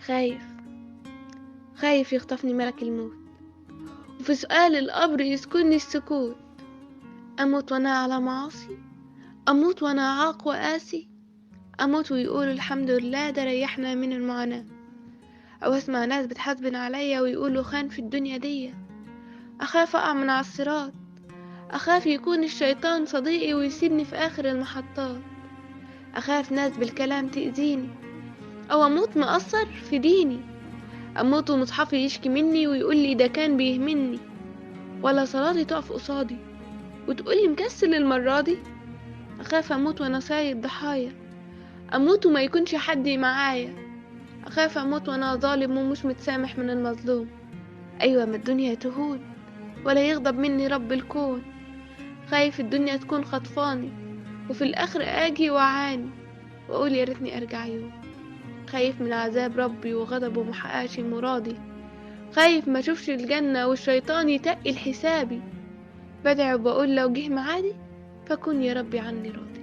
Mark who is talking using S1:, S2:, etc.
S1: خايف خايف يخطفني ملك الموت، وفي سؤال القبر يسكنني السكوت. أموت وأنا على معاصي، أموت وأنا عاق وقاسي، أموت ويقولوا الحمد لله ده ريحنا من المعاناة. أو أسمع ناس بتحاسبن عليا ويقولوا خان في الدنيا دي. أخاف أقع من على الصراط، أخاف يكون الشيطان صديقي ويسيبني في آخر المحطات. أخاف ناس بالكلام تأذيني، أو أموت مقصر في ديني. أموت ومصحفي يشكي مني ويقولي ده كان بيهمني، ولا صلاتي تقف قصادي وتقولي مكسل المرة دي. أخاف أموت وأنا سايد ضحايا، أموت وما يكونش حد معايا. أخاف أموت وأنا ظالم ومش متسامح من المظلوم. أيوة ما الدنيا تهون ولا يغضب مني رب الكون. خايف الدنيا تكون خطفاني وفي الآخر أجي وأعاني وأقول يا ريتني أرجع يوم. خايف من عذاب ربي وغضبه محققش مرادي. خايف ما اشوفش الجنة والشيطان يتقل حسابي. بدعي وبقول لو جه معادي فكن يا ربي عني راضي.